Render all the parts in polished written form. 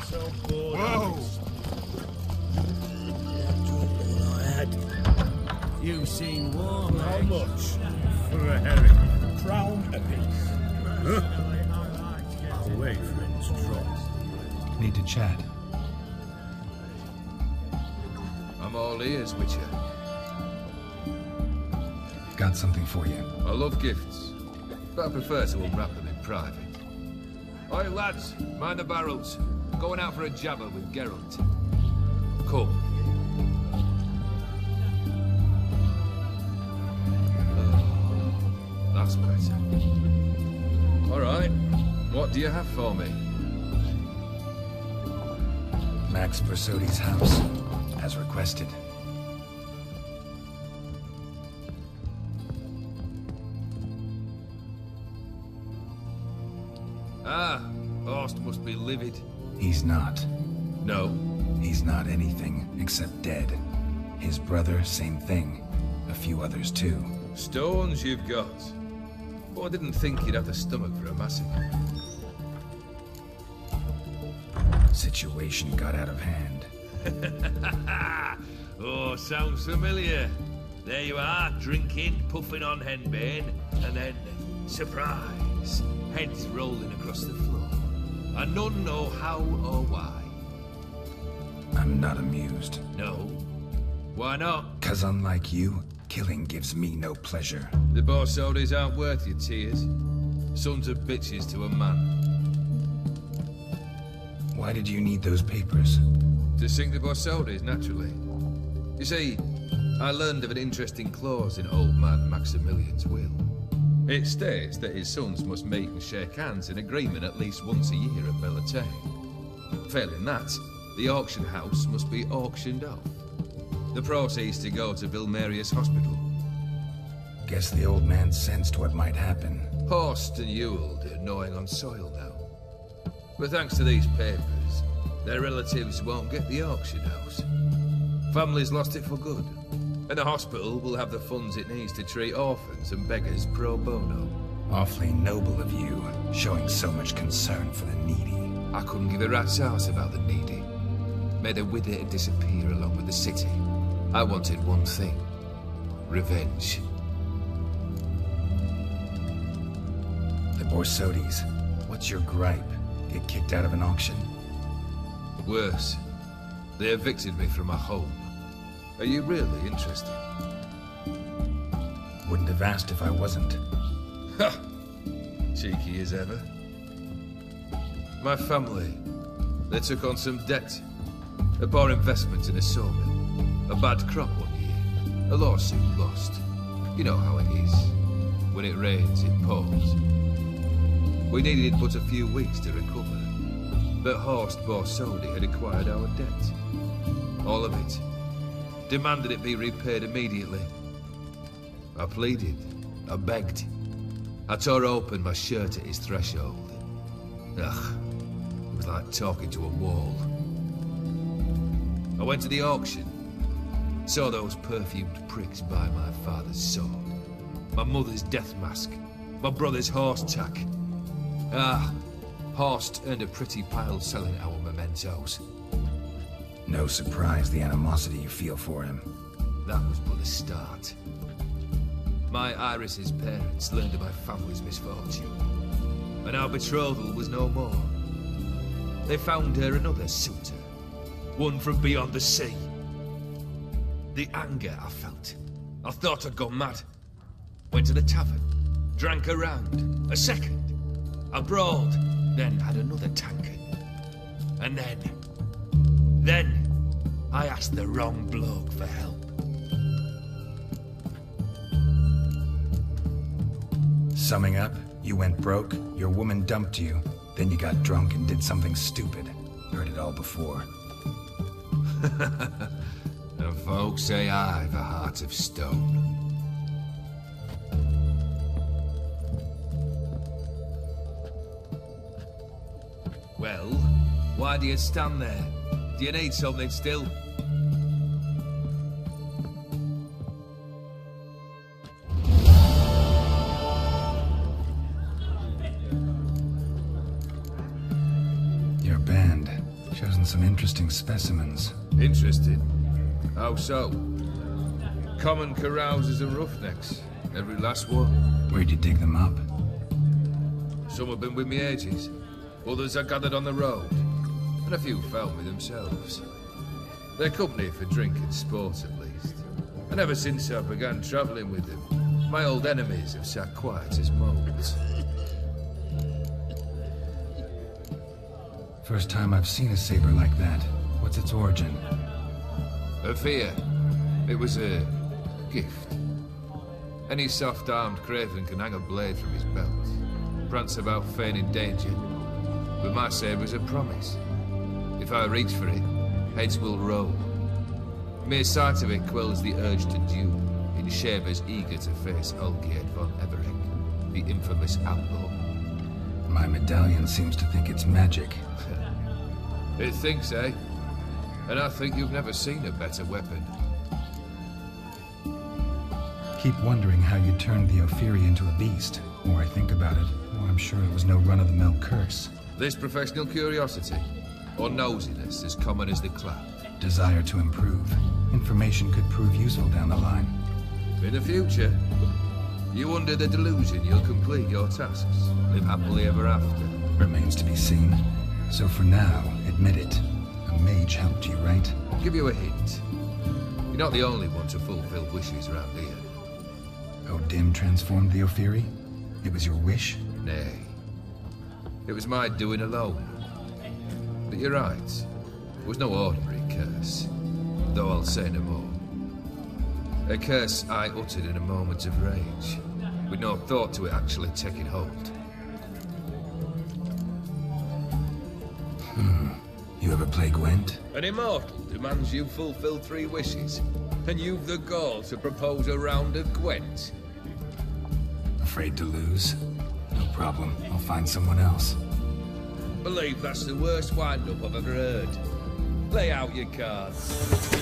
So bored. Whoa! You've seen war, mate. How much for a herring? Crown apiece. Huh? Away, friends, trot. Need to chat. I'm all ears, Witcher. Got something for you. I love gifts, but I prefer to unwrap them in private. Oi, lads, mind the barrels. Going out for a jabber with Geralt. Come. Oh, that's better. All right, what do you have for me? Max Bersodi's house, as requested. Ah, Horst must be livid. He's not. No. He's not anything except dead. His brother, same thing. A few others too. Stones you've got. But I didn't think you'd have the stomach for a massacre. Situation got out of hand. Oh, sounds familiar. There you are, drinking, puffing on henbane, and then, surprise, heads rolling across the floor. And none know how or why. I'm not amused. No? Why not? 'Cause unlike you, killing gives me no pleasure. The Borsodis aren't worth your tears. Sons of bitches to a man. Why did you need those papers? To sink the Borsodis, naturally. You see, I learned of an interesting clause in old man Maximilian's will. It states that his sons must meet and shake hands in agreement at least once a year at Bellatane. Failing that, the auction house must be auctioned off. The proceeds to go to Vilmerius Hospital. Guess the old man sensed what might happen. Horst and Ewald are gnawing on soil now. But thanks to these papers, their relatives won't get the auction house. Family's lost it for good. And the hospital will have the funds it needs to treat orphans and beggars pro bono. Awfully noble of you, showing so much concern for the needy. I couldn't give a rat's ass about the needy. Made her wither and disappear along with the city. I wanted one thing. Revenge. The Borsodis, what's your gripe? Get kicked out of an auction? Worse. They evicted me from my home. Are you really interested? Wouldn't have asked if I wasn't. Ha! Cheeky as ever. My family, they took on some debt. A poor investment in a sawmill. A bad crop one year. A lawsuit lost. You know how it is. When it rains, it pours. We needed but a few weeks to recover. But Horst Borsodi had acquired our debt. All of it. Demanded it be repaid immediately. I pleaded. I begged. I tore open my shirt at his threshold. Ugh. It was like talking to a wall. I went to the auction. Saw those perfumed pricks buy my father's sword. My mother's death mask. My brother's horse tack. Ah, Horst earned a pretty pile selling our mementos. No surprise the animosity you feel for him. That was but the start. My Iris's parents learned of my family's misfortune. And our betrothal was no more. They found her another suitor. One from beyond the sea. The anger I felt. I thought I'd gone mad. Went to the tavern. Drank a round. A second. I brawled. Then had another tankard. And then I asked the wrong bloke for help. Summing up, you went broke, your woman dumped you, then you got drunk and did something stupid. Heard it all before. And folks say I've a heart of stone. Well, why do you stand there? Do you need something still? band. Chosen some interesting specimens. Interesting? How so? Common carousers and roughnecks. Every last one. Where'd you dig them up? Some have been with me ages. Others I gathered on the road. And a few found me themselves. They're company for drink and sport, at least. And ever since I began travelling with them, my old enemies have sat quiet as moles. First time I've seen a saber like that. What's its origin? A fear. It was a gift. Any soft-armed craven can hang a blade from his belt, prance about feigning danger. But my saber's a promise. If I reach for it, heads will roll. Mere sight of it quells the urge to duel in shavers eager to face Olgierd von Everett, the infamous outlaw. My medallion seems to think it's magic. It thinks, eh? And I think you've never seen a better weapon. Keep wondering how you turned the Ophiri into a beast. The more I think about it, the more I'm sure it was no run-of-the-mill curse. This professional curiosity, or nosiness as common as the clap. Desire to improve. Information could prove useful down the line. In the future, you under the delusion you'll complete your tasks, live happily ever after. Remains to be seen. So for now, admit it. A mage helped you, right? I'll give you a hint. You're not the only one to fulfill wishes around here. Odin transformed the Ophiri? It was your wish? Nay. It was my doing alone. But you're right. It was no ordinary curse. Though I'll say no more. A curse I uttered in a moment of rage, with no thought to it actually taking hold. You ever play Gwent? An immortal demands you fulfill 3 wishes, and you've the gall to propose a round of Gwent. Afraid to lose? No problem. I'll find someone else. Believe that's the worst wind-up I've ever heard. Lay out your cards.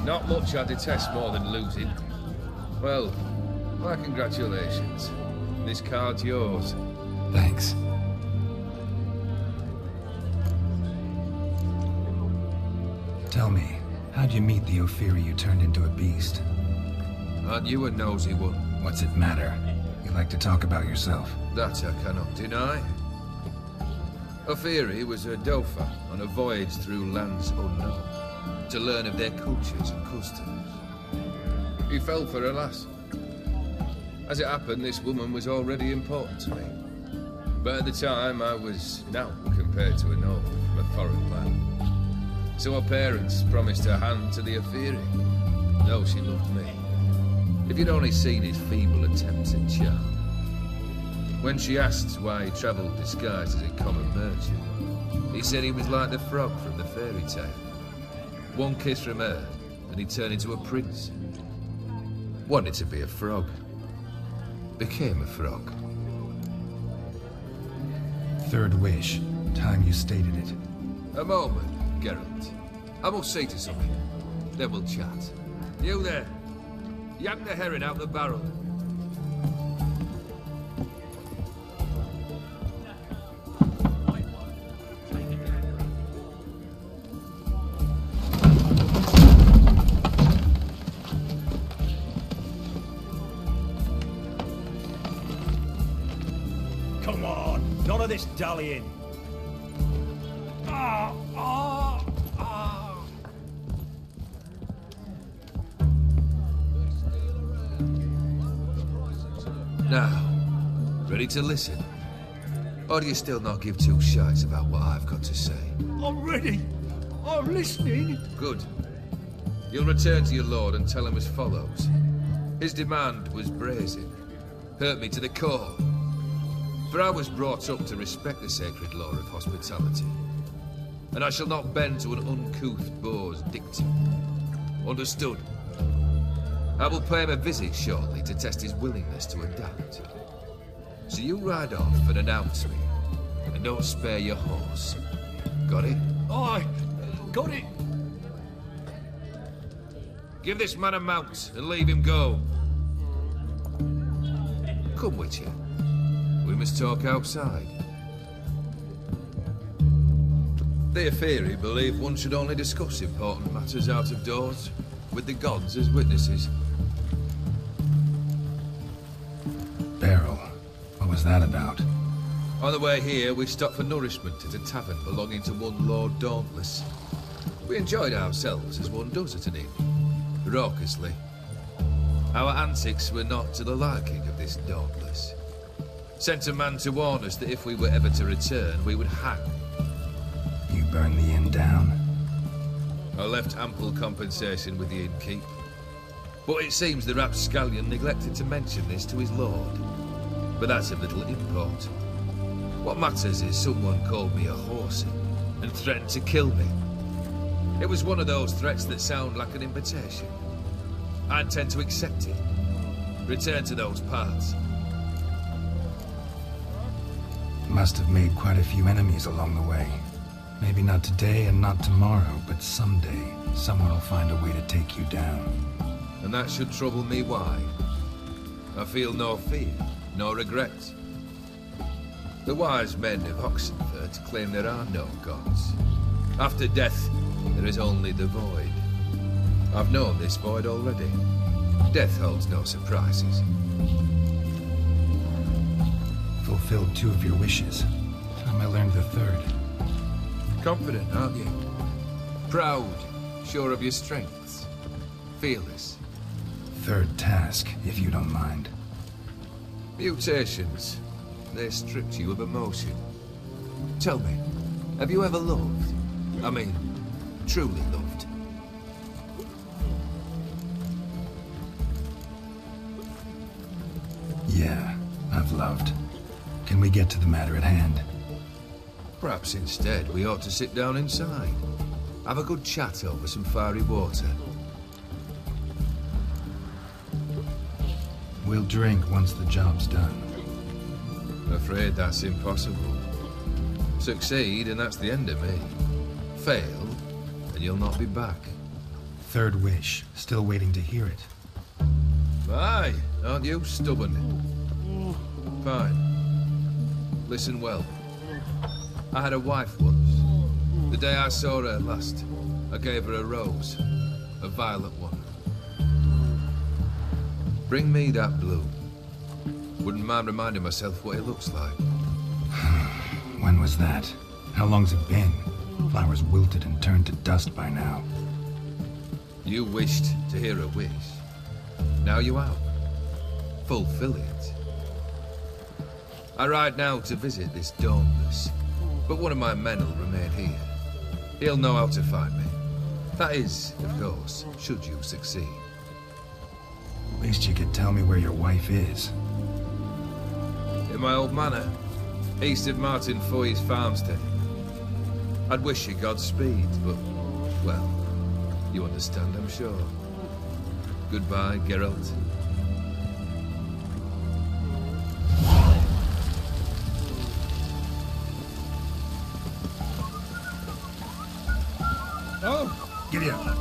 Not much I detest more than losing. Well, my congratulations. This card's yours. Thanks. Tell me, how'd you meet the Ophiri you turned into a beast? Aren't you a nosy one? What's it matter? You like to talk about yourself. That I cannot deny. Ophiri was a Dauphin on a voyage through lands unknown, to learn of their cultures and customs. He fell for a lass. As it happened, this woman was already important to me. But at the time, I was naught compared to a noble from a foreign land. So her parents promised her hand to the Ophiri, though she loved me. If you'd only seen his feeble attempts at charm. When she asked why he travelled disguised as a common merchant, he said he was like the frog from the fairy tale. One kiss from her, and he turned into a prince. Wanted to be a frog. Became a frog. Third wish. Time you stated it. A moment, Geralt. I must see to something. Then we'll chat. You there. Yank the herring out the barrel. of this dallying. Now, ready to listen? Or do you still not give two shites about what I've got to say? I'm ready. I'm listening. Good. You'll return to your lord and tell him as follows. His demand was brazen. Hurt me to the core. For I was brought up to respect the sacred law of hospitality. And I shall not bend to an uncouth boor's dictum. Understood? I will pay him a visit shortly to test his willingness to adapt. So you ride off and announce me. And don't spare your horse. Got it? Aye, got it. Give this man a mount and leave him go. Come with you. We must talk outside. The Aetheri believe one should only discuss important matters out of doors, with the gods as witnesses. Beryl, what was that about? On the way here, we stopped for nourishment at a tavern belonging to one Lord Dauntless. We enjoyed ourselves as one does at an inn, raucously. Our antics were not to the liking of this Dauntless. Sent a man to warn us that if we were ever to return, we would hang. You burned the inn down? I left ample compensation with the innkeep. But it seems the rapscallion neglected to mention this to his lord. But that's of little import. What matters is someone called me a horsey and threatened to kill me. It was one of those threats that sound like an invitation. I intend to accept it. Return to those parts. Must have made quite a few enemies along the way. Maybe not today and not tomorrow, but someday, someone will find a way to take you down. And that should trouble me why? I feel no fear, no regret. The wise men of Oxenford claim there are no gods. After death, there is only the void. I've known this void already. Death holds no surprises. Fulfilled 2 of your wishes. Time I learned the 3rd. Confident, aren't you? Proud, sure of your strengths. Fearless. 3rd task, if you don't mind. Mutations. They stripped you of emotion. Tell me, have you ever loved? I mean, truly loved? Yeah, I've loved. Can we get to the matter at hand? Perhaps instead we ought to sit down inside. Have a good chat over some fiery water. We'll drink once the job's done. Afraid that's impossible. Succeed and that's the end of me. Fail, and you'll not be back. 3rd wish. Still waiting to hear it. Aye, aren't you stubborn? Fine. Listen well. I had a wife once. The day I saw her last, I gave her a rose. A violet one. Bring me that bloom. Wouldn't mind reminding myself what it looks like. When was that? How long's it been? Flowers wilted and turned to dust by now. You wished to hear a wish. Now you have. Fulfill it. I ride now to visit this Dauntless, but one of my men will remain here. He'll know how to find me. That is, of course, should you succeed. At least you could tell me where your wife is. In my old manor, east of Martin Foy's farmstead. I'd wish you Godspeed, but, well, you understand, I'm sure. Goodbye, Geralt. Oh, Giddy up.